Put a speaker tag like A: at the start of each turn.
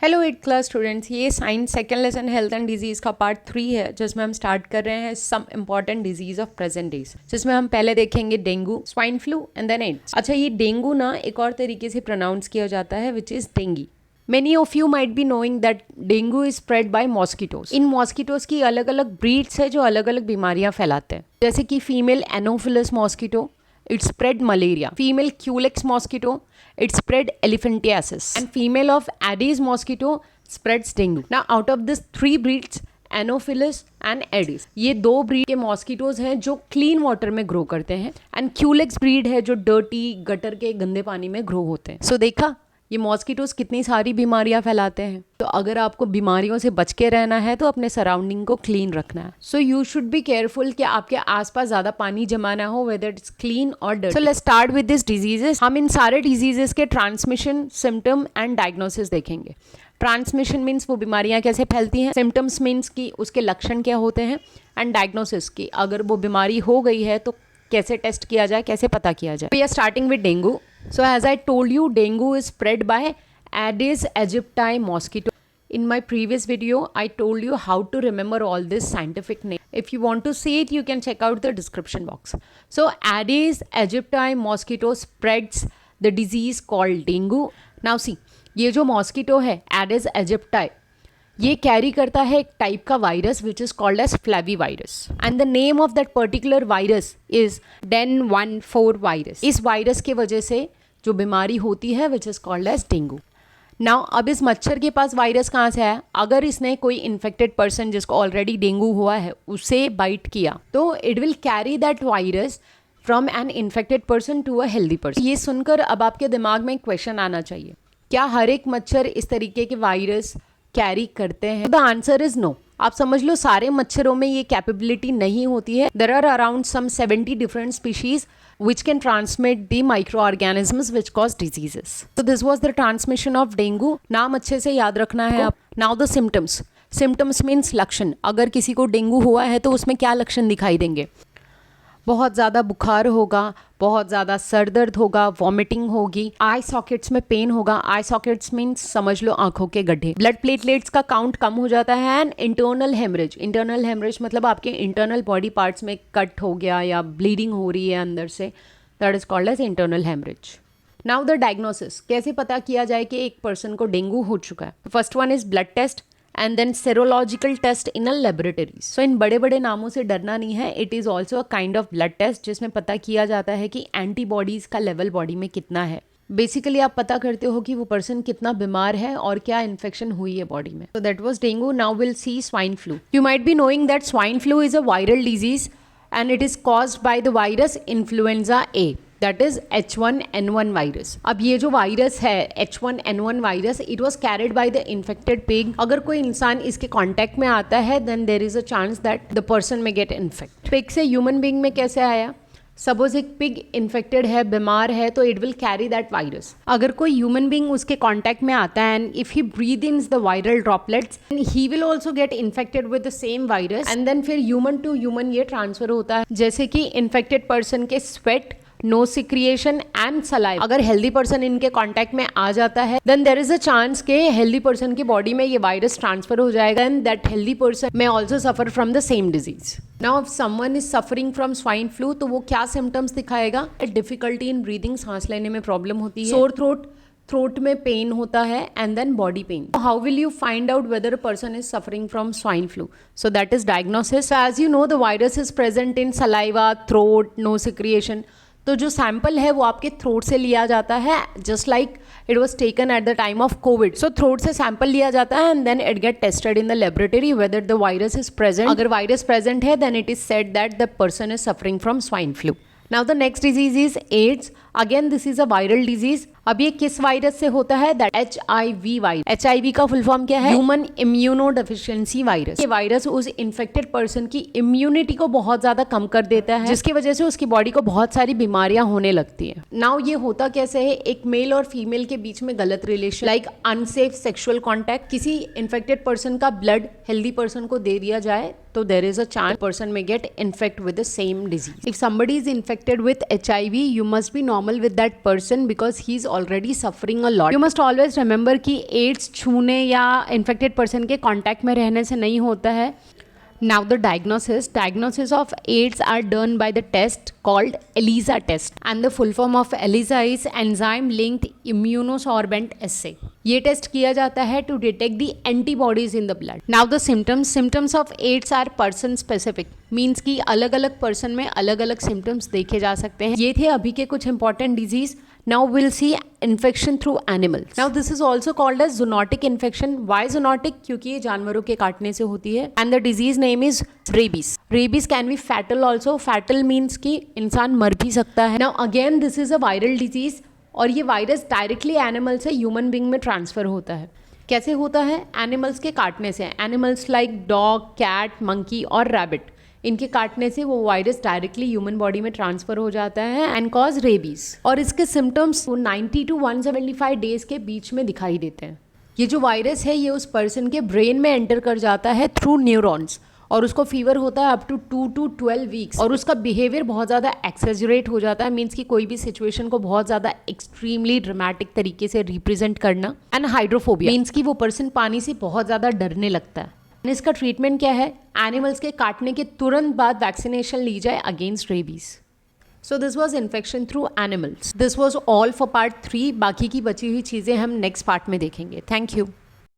A: Hello 8th class students, ये science second lesson health and disease का part 3 है, जिसमें हम स्टार्ट कर रहे हैं some important disease of present days, जिसमें हम पहले देखेंगे dengue, swine flu and then AIDS. अच्छा, ये डेंगू ना एक और तरीके से प्रोनाउंस किया जाता है, which is dinghy. Many of you might be knowing that dengue is spread by mosquitoes. In mosquitoes की अलग अलग ब्रीड्स है जो अलग अलग बीमारियां फैलाते हैं, जैसे कि female Anopheles mosquito, it spread malaria. Female Culex mosquito, it spread elephantiasis. And female of Aedes mosquito spreads dengue. Now out of these three breeds, Anopheles and Aedes, ये दो ब्रीड के मॉस्किटोज हैं जो क्लीन वाटर में grow करते हैं, and Culex breed है जो डर्टी गटर के गंदे पानी में ग्रो होते हैं। सो देखा ये मॉस्किटोज कितनी सारी बीमारियां फैलाते हैं। तो अगर आपको बीमारियों से बच के रहना है तो अपने सराउंडिंग को क्लीन रखना है। So you should be careful कि आपके आसपास ज्यादा पानी जमा ना हो, वेदर इट्स क्लीन और dirty. So let's start with this diseases. हम इन सारे डिजीजेस के ट्रांसमिशन, सिम्टम एंड डायग्नोसिस देखेंगे। ट्रांसमिशन मीन्स वो बीमारियां कैसे फैलती हैं, सिम्टम्स मीन्स कि उसके लक्षण क्या होते हैं, एंड डायग्नोसिस की अगर वो बीमारी हो गई है तो कैसे टेस्ट किया जाए, कैसे पता किया जाए। We are starting with dengue. So as I told you, dengue is spread by Aedes aegypti mosquito. In my previous video, I told you how to remember all this scientific name. If you want to see it, you can check out the description box. So Aedes aegypti mosquito spreads the disease called dengue. Now see, ये जो mosquito है Aedes aegypti, ये carry करता है एक type का virus which is called as flavivirus, and the name of that particular virus is Den14 virus. इस virus के वजह से जो बीमारी होती है which is called as dengue. Now अब इस मच्छर के पास वायरस कहाँ से आया? अगर इसने कोई इन्फेक्टेड पर्सन जिसको ऑलरेडी डेंगू हुआ है उसे बाइट किया तो it will carry that virus from an infected person to a healthy person. ये सुनकर अब आपके दिमाग में एक क्वेश्चन आना चाहिए, क्या हर एक मच्छर इस तरीके के वायरस कैरी करते हैं? The answer is no. आप समझ लो सारे मच्छरों में ये कैपेबिलिटी नहीं होती है। There are around some 70 different species which can transmit the microorganisms which cause diseases. So this was the transmission of dengue. नाम अच्छे से याद रखना है आप। Now the symptoms. Symptoms means लक्षण। अगर किसी को डेंगू हुआ है तो उसमें क्या लक्षण दिखाई देंगे? बहुत ज़्यादा बुखार होगा, बहुत ज़्यादा सर दर्द होगा, वॉमिटिंग होगी, आई सॉकेट्स में पेन होगा। आई सॉकेट्स मीन्स समझ लो आंखों के गड्ढे। ब्लड प्लेटलेट्स का काउंट कम हो जाता है, and internal haemorrhage. Internal haemorrhage मतलब आपके इंटरनल बॉडी पार्ट्स में कट हो गया या ब्लीडिंग हो रही है अंदर से, that is called as internal haemorrhage. Now the diagnosis, कैसे पता किया जाए कि एक पर्सन को डेंगू हो चुका है? First one is blood test and then serological test in a laboratory. So इन बड़े बड़े नामों से डरना नहीं है, it is also a kind of blood test जिसमें पता किया जाता है कि एंटीबॉडीज़ का लेवल बॉडी में कितना है। बेसिकली आप पता करते हो कि वो पर्सन कितना बीमार है और क्या इन्फेक्शन हुई है बॉडी में। So that was dengue. Now will see swine flu. You might be knowing that swine flu is a viral disease and it is caused by the virus influenza A, that is H1N1 virus. अब ये जो virus है H1N1 virus, it was carried by the infected pig. अगर कोई इंसान इसके contact में आता है then there is a chance that the person may get infect. Pig से ह्यूमन बींग में कैसे आया? सपोज एक पिग इन्फेक्टेड है, बीमार है, तो it will carry that virus. अगर कोई ह्यूमन बींग उसके कॉन्टैक्ट में आता है and if he breathe in the viral droplets, he will also get infected with the same virus, and then फिर ह्यूमन टू ह्यूमन ये ट्रांसफर होता है, जैसे कि इन्फेक्टेड पर्सन के sweat, nose secretion and saliva. अगर हेल्दी पर्सन इनके contact में आ जाता है then there is a chance के हेल्दी पर्सन की बॉडी में ये वायरस ट्रांसफर हो जाएगा एंड दैट हेल्दी पर्सन में also suffer from the same disease. Now if someone is suffering from swine flu तो वो क्या सिम्टम्स दिखाएगा? डिफिकल्टी इन ब्रीदिंग, सांस लेने में प्रॉब्लम होती है, सोर थ्रोट, थ्रोट में पेन होता है, and then body pain. How will you find out whether a person is suffering from swine flu? So that is diagnosis. As you know the virus is present in saliva, throat, nose secretion. तो जो sample है वो आपके throat से लिया जाता है, just like it was taken at the time of Covid. So throat से सैंपल लिया जाता है and then it get tested in the laboratory whether the virus is present. अगर वायरस प्रेजेंट है then it is said that the person is suffering from swine flu. Now the next disease is AIDS. Again this is a viral disease. अब ये किस virus से होता है? That HIV virus. HIV का full form क्या है? Human immuno deficiency virus. ये वायरस उस इन्फेक्टेड पर्सन की इम्यूनिटी को बहुत ज्यादा कम कर देता है, जिसकी वजह से उसकी बॉडी को बहुत सारी बीमारियां होने लगती है. नाउ ये होता कैसे है? एक मेल और फीमेल के बीच में गलत relation, like unsafe sexual contact, किसी इन्फेक्टेड पर्सन का ब्लड हेल्दी पर्सन को दे दिया जाए तो there is a chance person may get infect with the same disease.
B: If somebody is infected with HIV, you must be normal with that person because he is already suffering a lot. You must always remember कि AIDS छूने या infected person के contact में रहने से नहीं होता है. Now the diagnosis of AIDS are done by the test called ELISA test, and the full form of ELISA is enzyme linked immunosorbent assay. ये टेस्ट किया जाता है to detect the antibodies in the blood. Now the symptoms of AIDS are person specific, means कि अलग अलग person में अलग अलग सिम्टम्स देखे जा सकते हैं. ये थे अभी के कुछ important disease. Now we'll see infection through animals. Now this is also called as zoonotic infection. Why zoonotic? क्योंकि ये जानवरों के काटने से होती है. And the disease name is rabies. Rabies can be fatal also. Fatal means कि इंसान मर भी सकता है. Now again this is a viral disease और ये वायरस डायरेक्टली एनिमल से ह्यूमन बींग में ट्रांसफ़र होता है. कैसे होता है? एनिमल्स के काटने से. Animals like dog, cat, monkey और रैबिट, इनके काटने से वो वायरस डायरेक्टली ह्यूमन बॉडी में ट्रांसफ़र हो जाता है एंड कॉज रेबीज. और इसके सिम्टम्स 90 to 175 डेज के बीच में दिखाई देते हैं. ये जो वायरस है ये उस पर्सन के ब्रेन में एंटर कर जाता है थ्रू न्यूरॉन्स और उसको फीवर होता है अप टू 2 to 12 वीक्स और उसका बिहेवियर बहुत ज़्यादा एक्सेजरेट हो जाता है. मीन्स कि कोई भी सिचुएशन को बहुत ज़्यादा एक्सट्रीमली ड्रामेटिक तरीके से रिप्रेजेंट करना. एंड हाइड्रोफोबिया मीन्स कि वो पर्सन पानी से बहुत ज़्यादा डरने लगता है. इसका ट्रीटमेंट क्या है? एनिमल्स के काटने के तुरंत बाद वैक्सीनेशन ली जाए against rabies. So this was infection through animals. This was all for part 3. बाकी की बची हुई चीज़ें हम नेक्स्ट पार्ट में देखेंगे. Thank you.